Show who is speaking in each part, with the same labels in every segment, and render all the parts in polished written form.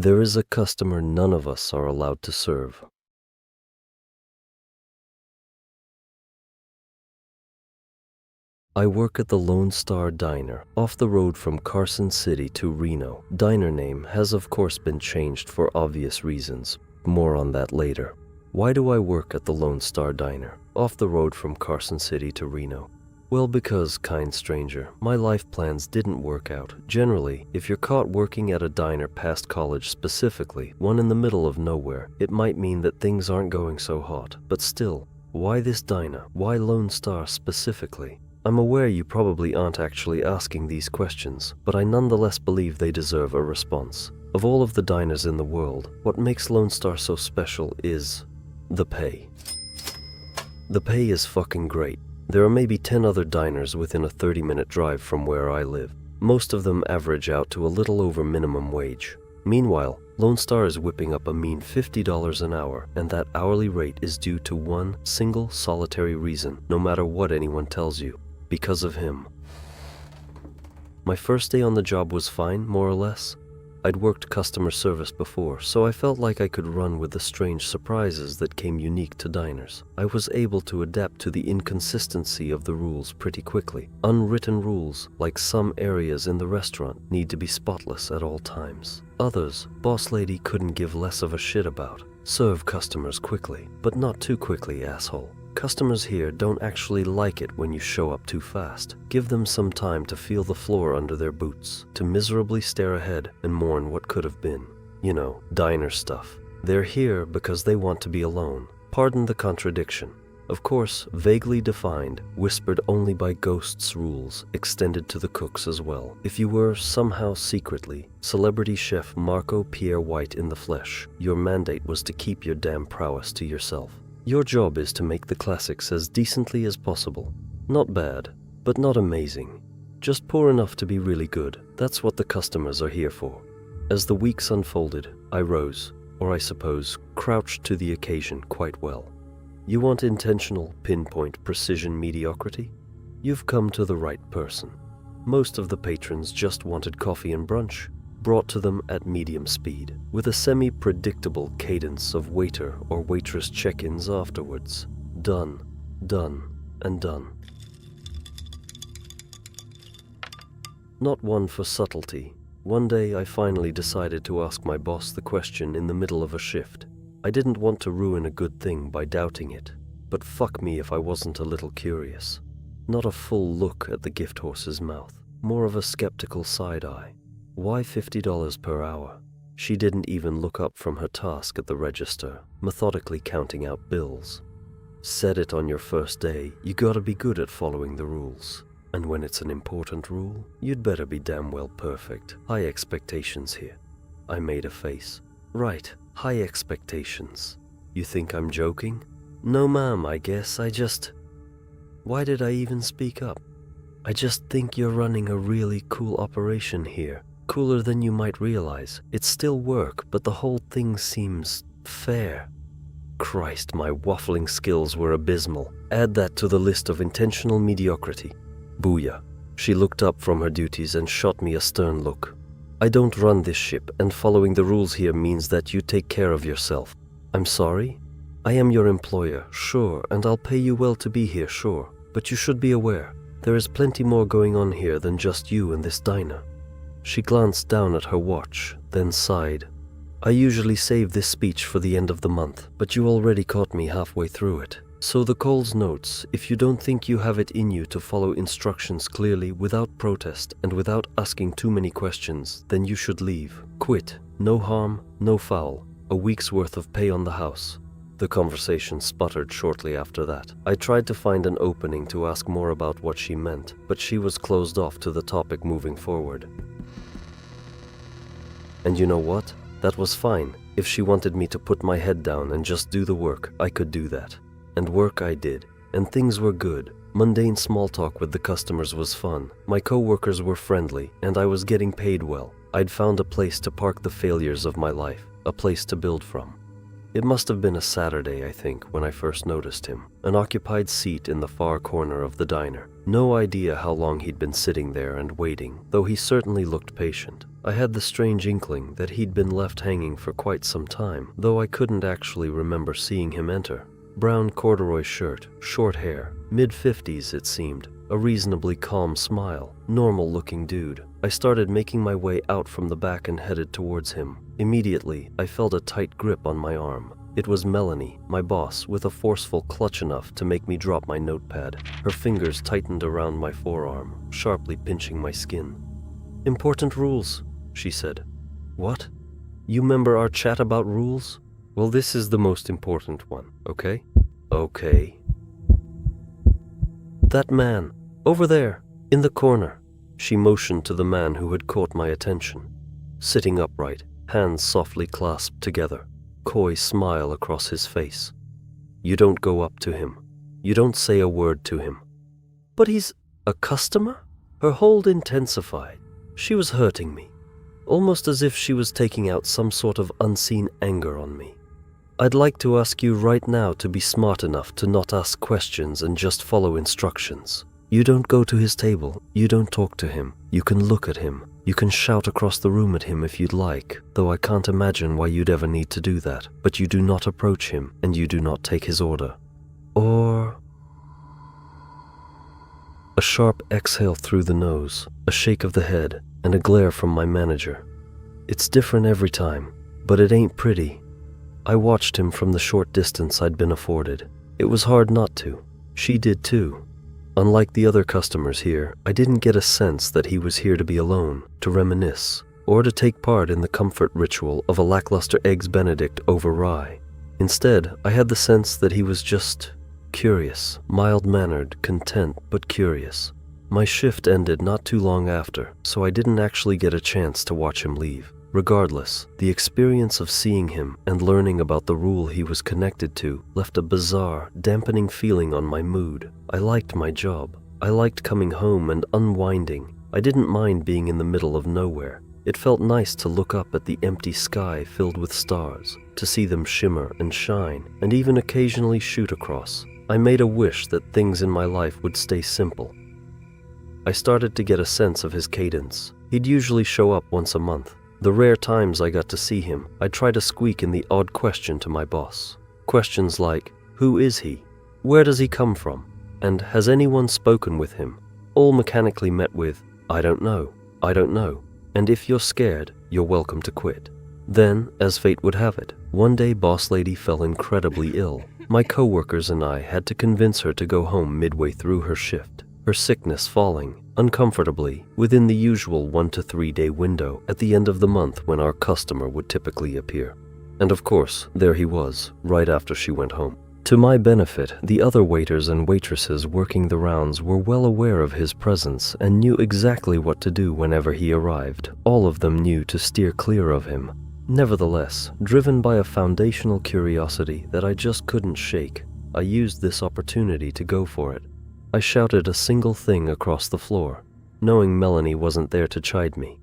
Speaker 1: There is a customer none of us are allowed to serve. I work at the Lone Star Diner, off the road from Carson City to Reno. Diner name has of course been changed for obvious reasons. More on that later. Why do I work at the Lone Star Diner, off the road from Carson City to Reno? Well, because, kind stranger, my life plans didn't work out. Generally, if you're caught working at a diner past college specifically, one in the middle of nowhere, it might mean that things aren't going so hot. But still, why this diner? Why Lone Star specifically? I'm aware you probably aren't actually asking these questions, but I nonetheless believe they deserve a response. Of all of the diners in the world, what makes Lone Star so special is the pay. The pay is fucking great. There are maybe 10 other diners within a 30-minute drive from where I live. Most of them average out to a little over minimum wage. Meanwhile, Lone Star is whipping up a mean $50 an hour, and that hourly rate is due to one single solitary reason, no matter what anyone tells you. Because of him. My first day on the job was fine, more or less. I'd worked customer service before, so I felt like I could run with the strange surprises that came unique to diners. I was able to adapt to the inconsistency of the rules pretty quickly. Unwritten rules, like some areas in the restaurant, need to be spotless at all times. Others, boss lady couldn't give less of a shit about. Serve customers quickly, but not too quickly, asshole. Customers here don't actually like it when you show up too fast. Give them some time to feel the floor under their boots, to miserably stare ahead and mourn what could have been. You know, diner stuff. They're here because they want to be alone. Pardon the contradiction. Of course, vaguely defined, whispered only by ghosts rules, extended to the cooks as well. If you were, somehow secretly, celebrity chef Marco Pierre White in the flesh, your mandate was to keep your damn prowess to yourself. Your job is to make the classics as decently as possible. Not bad, but not amazing. Just poor enough to be really good. That's what the customers are here for. As the weeks unfolded, I rose, or I suppose, crouched to the occasion quite well. You want intentional, pinpoint, precision mediocrity? You've come to the right person. Most of the patrons just wanted coffee and brunch, brought to them at medium speed, with a semi-predictable cadence of waiter or waitress check-ins afterwards. Done, done, and done. Not one for subtlety. One day I finally decided to ask my boss the question in the middle of a shift. I didn't want to ruin a good thing by doubting it, but fuck me if I wasn't a little curious. Not a full look at the gift horse's mouth, more of a skeptical side-eye. Why $50 per hour? She didn't even look up from her task at the register, methodically counting out bills. Said it on your first day, you gotta be good at following the rules. And when it's an important rule, you'd better be damn well perfect. High expectations here. I made a face. Right, high expectations. You think I'm joking? No ma'am, I guess Why did I even speak up? I just think you're running a really cool operation here. Cooler than you might realize. It's still work, but the whole thing seems fair. Christ, my waffling skills were abysmal. Add that to the list of intentional mediocrity. Booyah. She looked up from her duties and shot me a stern look. I don't run this ship, and following the rules here means that you take care of yourself. I'm sorry? I am your employer, sure, and I'll pay you well to be here, sure. But you should be aware, there is plenty more going on here than just you and this diner. She glanced down at her watch, then sighed. I usually save this speech for the end of the month, but you already caught me halfway through it. So the Coles notes, if you don't think you have it in you to follow instructions clearly without protest and without asking too many questions, then you should leave. Quit. No harm, no foul. A week's worth of pay on the house. The conversation sputtered shortly after that. I tried to find an opening to ask more about what she meant, but she was closed off to the topic moving forward. And you know what? That was fine. If she wanted me to put my head down and just do the work, I could do that. And work I did. And things were good. Mundane small talk with the customers was fun. My co-workers were friendly, and I was getting paid well. I'd found a place to park the failures of my life, a place to build from. It must have been a Saturday, I think, when I first noticed him. An occupied seat in the far corner of the diner. No idea how long he'd been sitting there and waiting, though he certainly looked patient. I had the strange inkling that he'd been left hanging for quite some time, though I couldn't actually remember seeing him enter. Brown corduroy shirt, short hair, mid-50s it seemed, a reasonably calm smile, normal-looking dude. I started making my way out from the back and headed towards him. Immediately, I felt a tight grip on my arm. It was Melanie, my boss, with a forceful clutch enough to make me drop my notepad. Her fingers tightened around my forearm, sharply pinching my skin. "Important rules," she said. "What? You remember our chat about rules? Well, this is the most important one, okay? Okay. That man, over there, in the corner." She motioned to the man who had caught my attention. Sitting upright, hands softly clasped together, coy smile across his face. "You don't go up to him. You don't say a word to him." "But he's a customer?" Her hold intensified. She was hurting me, almost as if she was taking out some sort of unseen anger on me. "I'd like to ask you right now to be smart enough to not ask questions and just follow instructions. You don't go to his table, you don't talk to him, you can look at him, you can shout across the room at him if you'd like, though I can't imagine why you'd ever need to do that, but you do not approach him and you do not take his order. Or..." A sharp exhale through the nose, a shake of the head, and a glare from my manager. "It's different every time, but it ain't pretty." I watched him from the short distance I'd been afforded. It was hard not to. She did too. Unlike the other customers here, I didn't get a sense that he was here to be alone, to reminisce, or to take part in the comfort ritual of a lackluster Eggs Benedict over rye. Instead, I had the sense that he was just curious, mild-mannered, content, but curious. My shift ended not too long after, so I didn't actually get a chance to watch him leave. Regardless, the experience of seeing him and learning about the rule he was connected to left a bizarre, dampening feeling on my mood. I liked my job. I liked coming home and unwinding. I didn't mind being in the middle of nowhere. It felt nice to look up at the empty sky filled with stars, to see them shimmer and shine, and even occasionally shoot across. I made a wish that things in my life would stay simple. I started to get a sense of his cadence. He'd usually show up once a month. The rare times I got to see him, I'd try to squeak in the odd question to my boss. Questions like, who is he? Where does he come from? And has anyone spoken with him? All mechanically met with, I don't know, and if you're scared, you're welcome to quit. Then, as fate would have it, one day Boss Lady fell incredibly ill. My coworkers and I had to convince her to go home midway through her shift, her sickness falling uncomfortably within the usual 1 to 3 day window at the end of the month when our customer would typically appear. And of course, there he was, right after she went home. To my benefit, the other waiters and waitresses working the rounds were well aware of his presence and knew exactly what to do whenever he arrived. All of them knew to steer clear of him. Nevertheless, driven by a foundational curiosity that I just couldn't shake, I used this opportunity to go for it. I shouted a single thing across the floor, knowing Melanie wasn't there to chide me.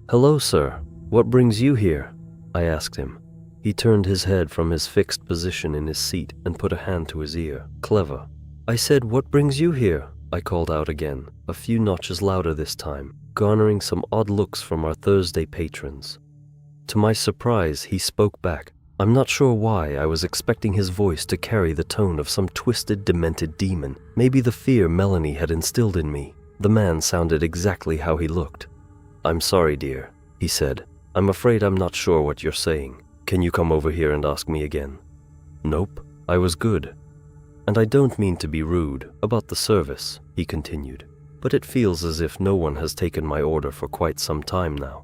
Speaker 1: "Hello, sir. What brings you here?" I asked him. He turned his head from his fixed position in his seat and put a hand to his ear. Clever. "I said, what brings you here?" I called out again, a few notches louder this time, garnering some odd looks from our Thursday patrons. To my surprise, he spoke back. I'm not sure why I was expecting his voice to carry the tone of some twisted, demented demon. Maybe the fear Melanie had instilled in me. The man sounded exactly how he looked. "I'm sorry, dear," he said. "I'm afraid I'm not sure what you're saying. Can you come over here and ask me again?" "Nope, I was good. And I don't mean to be rude about the service," he continued, "but it feels as if no one has taken my order for quite some time now."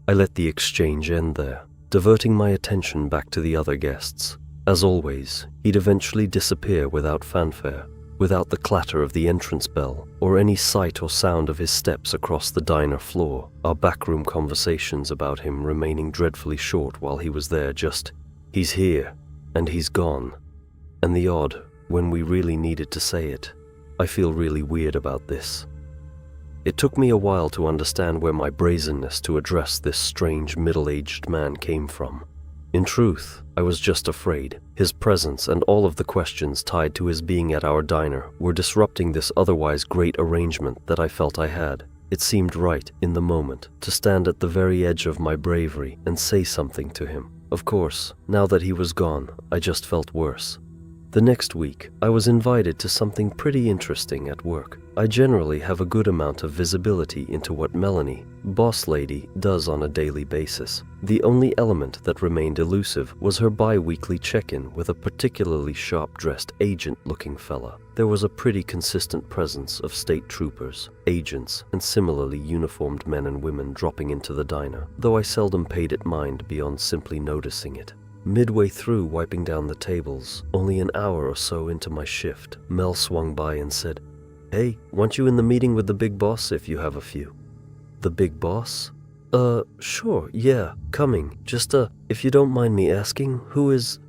Speaker 1: I let the exchange end there, diverting my attention back to the other guests. As always, he'd eventually disappear without fanfare, without the clatter of the entrance bell, or any sight or sound of his steps across the diner floor, our backroom conversations about him remaining dreadfully short while he was there, just, he's here, and he's gone. And the odd, when we really needed to say it, I feel really weird about this. It took me a while to understand where my brazenness to address this strange middle-aged man came from. In truth, I was just afraid. His presence and all of the questions tied to his being at our diner were disrupting this otherwise great arrangement that I felt I had. It seemed right, in the moment, to stand at the very edge of my bravery and say something to him. Of course, now that he was gone, I just felt worse. The next week, I was invited to something pretty interesting at work. I generally have a good amount of visibility into what Melanie, boss lady, does on a daily basis. The only element that remained elusive was her bi-weekly check-in with a particularly sharp-dressed agent-looking fella. There was a pretty consistent presence of state troopers, agents, and similarly uniformed men and women dropping into the diner, though I seldom paid it mind beyond simply noticing it. Midway through wiping down the tables, only an hour or so into my shift, Mel swung by and said, "Hey, want you in the meeting with the big boss if you have a few." The big boss? Sure, yeah, coming. Just, if you don't mind me asking, who is...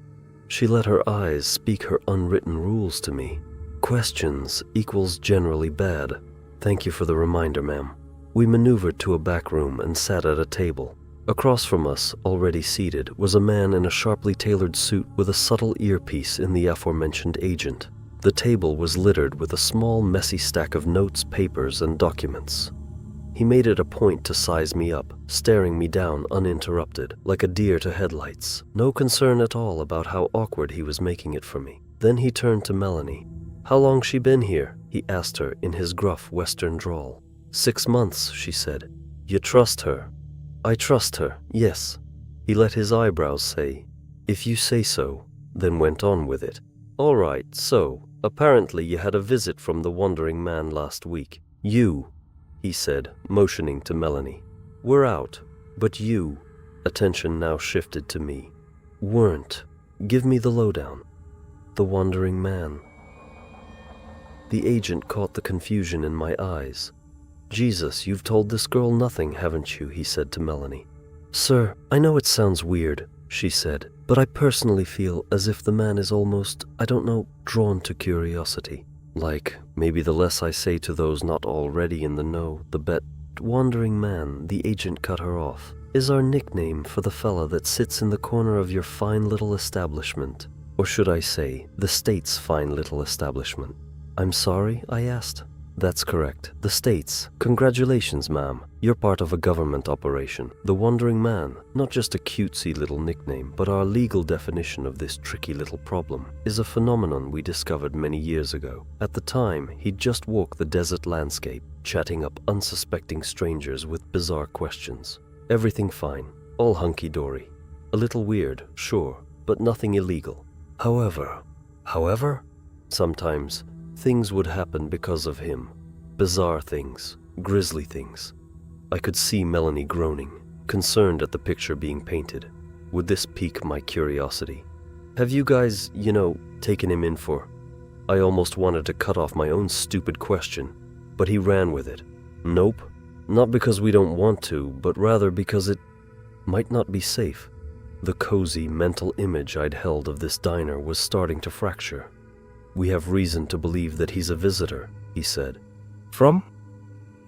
Speaker 1: She let her eyes speak her unwritten rules to me. Questions equals generally bad. Thank you for the reminder, ma'am. We maneuvered to a back room and sat at a table. Across from us, already seated, was a man in a sharply tailored suit with a subtle earpiece in the aforementioned agent. The table was littered with a small, messy stack of notes, papers, and documents. He made it a point to size me up, staring me down uninterrupted, like a deer to headlights. No concern at all about how awkward he was making it for me. Then he turned to Melanie. "How long she been here?" he asked her in his gruff western drawl. 6 months, she said. "You trust her?" "I trust her, yes." He let his eyebrows say, "If you say so," then went on with it. "All right, so, apparently you had a visit from the wandering man last week. You," he said, motioning to Melanie. "We're out, but you," attention now shifted to me, "weren't. Give me the lowdown." "The wandering man." The agent caught the confusion in my eyes. "Jesus, you've told this girl nothing, haven't you?" he said to Melanie. "Sir, I know it sounds weird," she said, "but I personally feel as if the man is almost, I don't know, drawn to curiosity. Like, maybe the less I say to those not already in the know, the bet." "Wandering man," the agent cut her off, "is our nickname for the fella that sits in the corner of your fine little establishment. Or should I say, the state's fine little establishment." "I'm sorry?" I asked. "That's correct. The States. Congratulations, ma'am. You're part of a government operation. The Wandering Man, not just a cutesy little nickname, but our legal definition of this tricky little problem, is a phenomenon we discovered many years ago. At the time, he'd just walked the desert landscape, chatting up unsuspecting strangers with bizarre questions. Everything fine. All hunky-dory. A little weird, sure, but nothing illegal. However, sometimes things would happen because of him. Bizarre things, grisly things. I could see Melanie groaning, concerned at the picture being painted. Would this pique my curiosity? "Have you guys, taken him in for..." I almost wanted to cut off my own stupid question, but he ran with it. "Nope. Not because we don't want to, but rather because it might not be safe." The cozy mental image I'd held of this diner was starting to fracture. "We have reason to believe that he's a visitor," he said.
Speaker 2: From?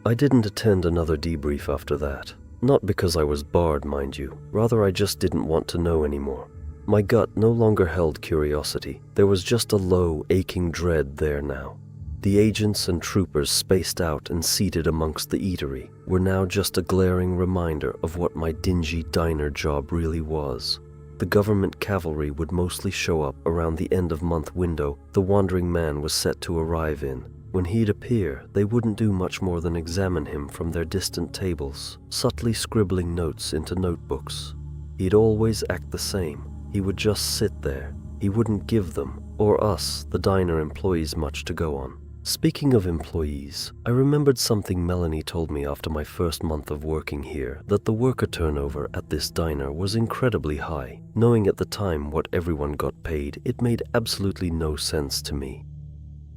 Speaker 1: I didn't attend another debrief after that. Not because I was barred, mind you. Rather, I just didn't want to know anymore. My gut no longer held curiosity. There was just a low, aching dread there now. The agents and troopers spaced out and seated amongst the eatery were now just a glaring reminder of what my dingy diner job really was. The government cavalry would mostly show up around the end-of-month window the wandering man was set to arrive in. When he'd appear, they wouldn't do much more than examine him from their distant tables, subtly scribbling notes into notebooks. He'd always act the same. He would just sit there. He wouldn't give them, or us, the diner employees, much to go on. Speaking of employees, I remembered something Melanie told me after my first month of working here, that the worker turnover at this diner was incredibly high. Knowing at the time what everyone got paid, it made absolutely no sense to me.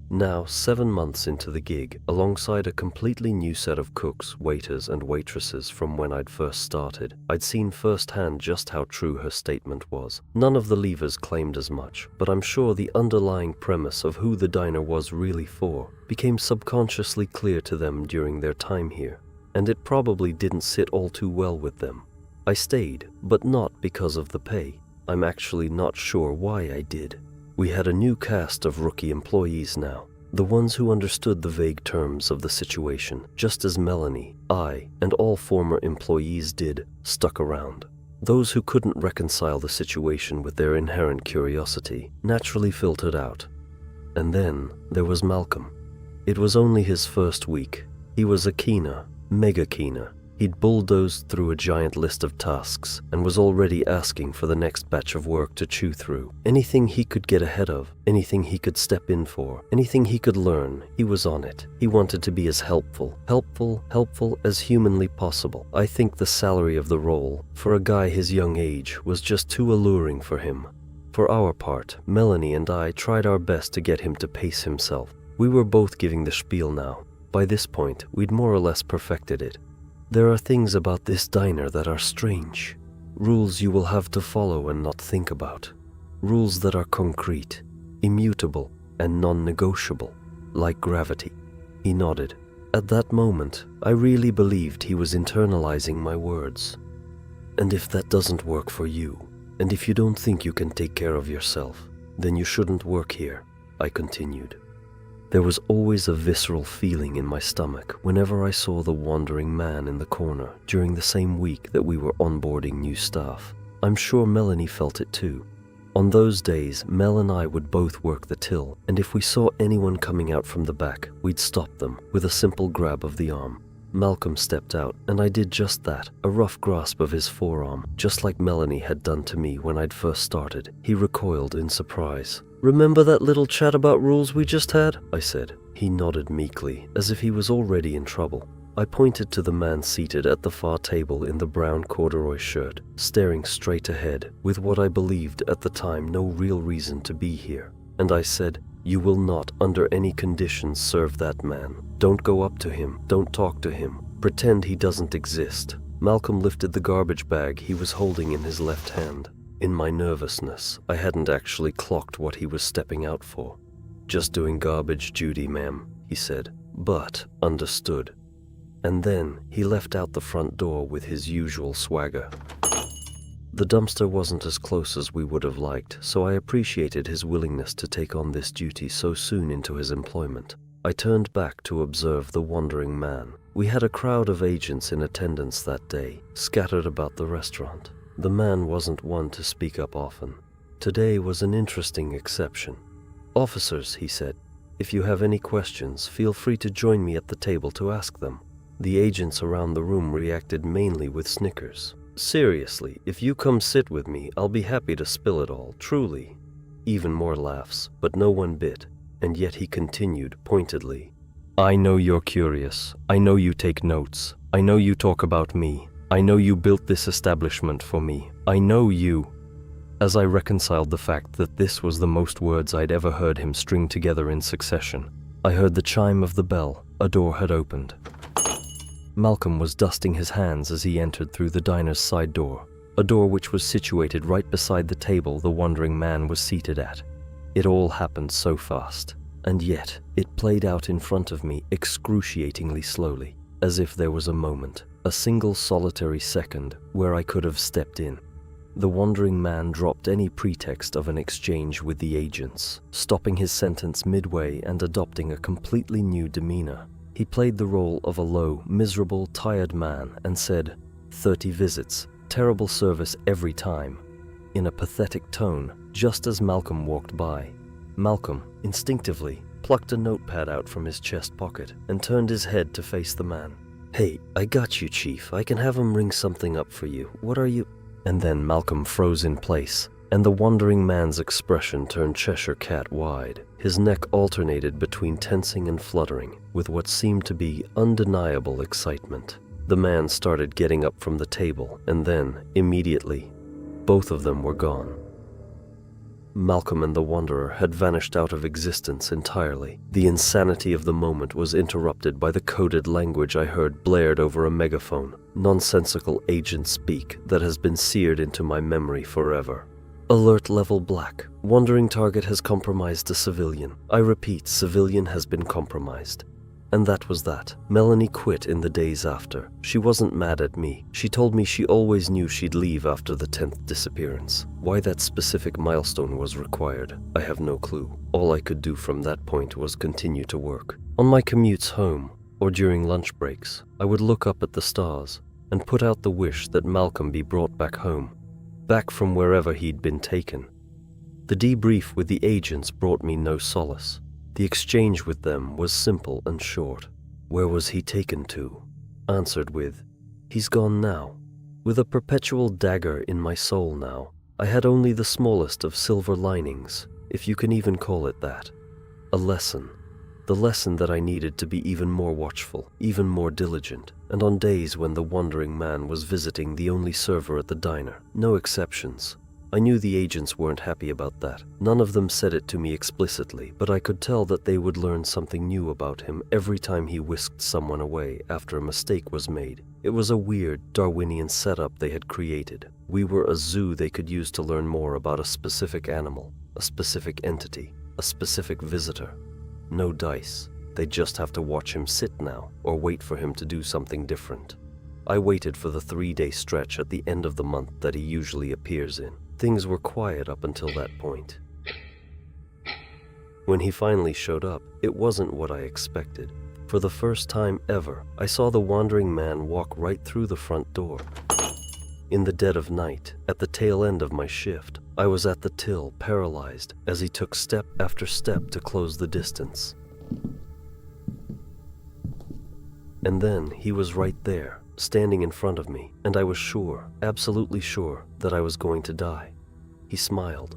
Speaker 1: Now, 7 months into the gig, alongside a completely new set of cooks, waiters, and waitresses from when I'd first started, I'd seen firsthand just how true her statement was. None of the leavers claimed as much, but I'm sure the underlying premise of who the diner was really for became subconsciously clear to them during their time here, and it probably didn't sit all too well with them. I stayed, but not because of the pay. I'm actually not sure why I did. We had a new cast of rookie employees now. The ones who understood the vague terms of the situation, just as Melanie, I, and all former employees did, stuck around. Those who couldn't reconcile the situation with their inherent curiosity naturally filtered out. And then there was Malcolm. It was only his first week. He was a keener, mega keener. He'd bulldozed through a giant list of tasks and was already asking for the next batch of work to chew through. Anything he could get ahead of, anything he could step in for, anything he could learn, he was on it. He wanted to be as helpful as humanly possible. I think the salary of the role, for a guy his young age, was just too alluring for him. For our part, Melanie and I tried our best to get him to pace himself. We were both giving the spiel now. By this point, we'd more or less perfected it. There are things about this diner that are strange. Rules you will have to follow and not think about. Rules that are concrete, immutable, and non-negotiable, like gravity. He nodded. At that moment, I really believed he was internalizing my words. And if that doesn't work for you, and if you don't think you can take care of yourself, then you shouldn't work here, I continued. There was always a visceral feeling in my stomach whenever I saw the wandering man in the corner during the same week that we were onboarding new staff. I'm sure Melanie felt it too. On those days, Mel and I would both work the till, and if we saw anyone coming out from the back, we'd stop them with a simple grab of the arm. Malcolm stepped out, and I did just that, a rough grasp of his forearm, just like Melanie had done to me when I'd first started. He recoiled in surprise. "Remember that little chat about rules we just had?" I said. He nodded meekly, as if he was already in trouble. I pointed to the man seated at the far table in the brown corduroy shirt, staring straight ahead, with what I believed at the time no real reason to be here. And I said, "You will not, under any conditions, serve that man. Don't go up to him. Don't talk to him. Pretend he doesn't exist." Malcolm lifted the garbage bag he was holding in his left hand. In my nervousness, I hadn't actually clocked what he was stepping out for. "Just doing garbage duty, ma'am," he said, but understood. And then he left out the front door with his usual swagger. The dumpster wasn't as close as we would have liked, so I appreciated his willingness to take on this duty so soon into his employment. I turned back to observe the wandering man. We had a crowd of agents in attendance that day, scattered about the restaurant. The man wasn't one to speak up often. Today was an interesting exception. "Officers," he said, "if you have any questions, feel free to join me at the table to ask them." The agents around the room reacted mainly with snickers. "Seriously, if you come sit with me, I'll be happy to spill it all, truly." Even more laughs, but no one bit, and yet he continued pointedly. "I know you're curious. I know you take notes. I know you talk about me. I know you built this establishment for me. I know you." As I reconciled the fact that this was the most words I'd ever heard him string together in succession, I heard the chime of the bell. A door had opened. Malcolm was dusting his hands as he entered through the diner's side door, a door which was situated right beside the table the wandering man was seated at. It all happened so fast, and yet it played out in front of me excruciatingly slowly, as if there was a moment, a single solitary second, where I could have stepped in. The wandering man dropped any pretext of an exchange with the agents, stopping his sentence midway and adopting a completely new demeanor. He played the role of a low, miserable, tired man and said, 30 visits, terrible service every time, in a pathetic tone, just as Malcolm walked by. Malcolm, instinctively, plucked a notepad out from his chest pocket and turned his head to face the man. "Hey, I got you, Chief. I can have him ring something up for you. What are you—" And then Malcolm froze in place, and the wandering man's expression turned Cheshire Cat wide. His neck alternated between tensing and fluttering, with what seemed to be undeniable excitement. The man started getting up from the table, and then, immediately, both of them were gone. Malcolm and the Wanderer had vanished out of existence entirely. The insanity of the moment was interrupted by the coded language I heard blared over a megaphone, nonsensical agent speak that has been seared into my memory forever. "Alert level black. Wandering target has compromised a civilian. I repeat, civilian has been compromised." And that was that. Melanie quit in the days after. She wasn't mad at me. She told me she always knew she'd leave after the 10th disappearance. Why that specific milestone was required, I have no clue. All I could do from that point was continue to work. On my commutes home, or during lunch breaks, I would look up at the stars and put out the wish that Malcolm be brought back home, back from wherever he'd been taken. The debrief with the agents brought me no solace. The exchange with them was simple and short. Where was he taken to? Answered with, he's gone now. With a perpetual dagger in my soul now, I had only the smallest of silver linings, if you can even call it that. A lesson. The lesson that I needed to be even more watchful, even more diligent, and on days when the wandering man was visiting the only server at the diner, no exceptions. I knew the agents weren't happy about that. None of them said it to me explicitly, but I could tell that they would learn something new about him every time he whisked someone away after a mistake was made. It was a weird, Darwinian setup they had created. We were a zoo they could use to learn more about a specific animal, a specific entity, a specific visitor. No dice. They just have to watch him sit now, or wait for him to do something different. I waited for the 3-day stretch at the end of the month that he usually appears in. Things were quiet up until that point. When he finally showed up, it wasn't what I expected. For the first time ever, I saw the wandering man walk right through the front door. In the dead of night, at the tail end of my shift, I was at the till, paralyzed, as he took step after step to close the distance. And then he was right there, standing in front of me, and I was sure, absolutely sure, that I was going to die. He smiled.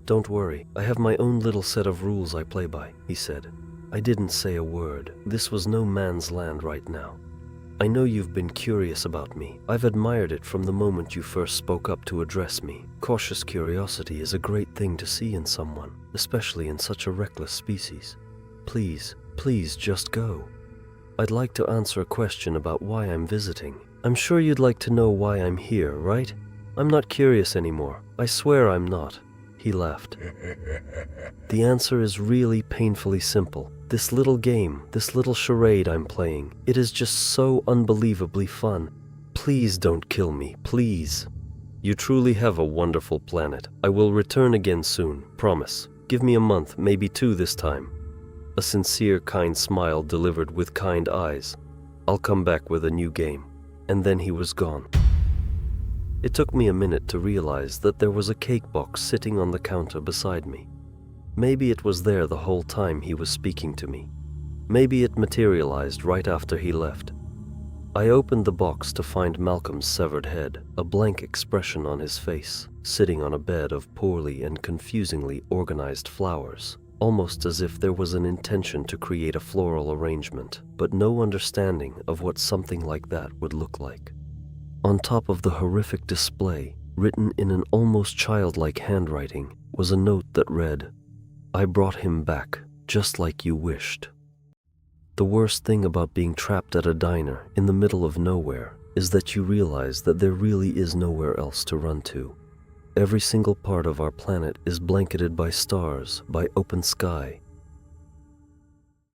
Speaker 1: "Don't worry, I have my own little set of rules I play by," he said. I didn't say a word. This was no man's land right now. "I know you've been curious about me. I've admired it from the moment you first spoke up to address me. Cautious curiosity is a great thing to see in someone, especially in such a reckless species. Please, please just go. I'd like to answer a question about why I'm visiting. I'm sure you'd like to know why I'm here, right? I'm not curious anymore. I swear I'm not." He laughed. "The answer is really painfully simple. This little game, this little charade I'm playing, it is just so unbelievably fun. Please don't kill me, please. You truly have a wonderful planet. I will return again soon, promise. Give me a month, maybe 2 this time." A sincere, kind smile delivered with kind eyes. "I'll come back with a new game." And then he was gone. It took me a minute to realize that there was a cake box sitting on the counter beside me. Maybe it was there the whole time he was speaking to me. Maybe it materialized right after he left. I opened the box to find Malcolm's severed head, a blank expression on his face, sitting on a bed of poorly and confusingly organized flowers, almost as if there was an intention to create a floral arrangement, but no understanding of what something like that would look like. On top of the horrific display, written in an almost childlike handwriting, was a note that read, "I brought him back, just like you wished." The worst thing about being trapped at a diner in the middle of nowhere is that you realize that there really is nowhere else to run to. Every single part of our planet is blanketed by stars, by open sky,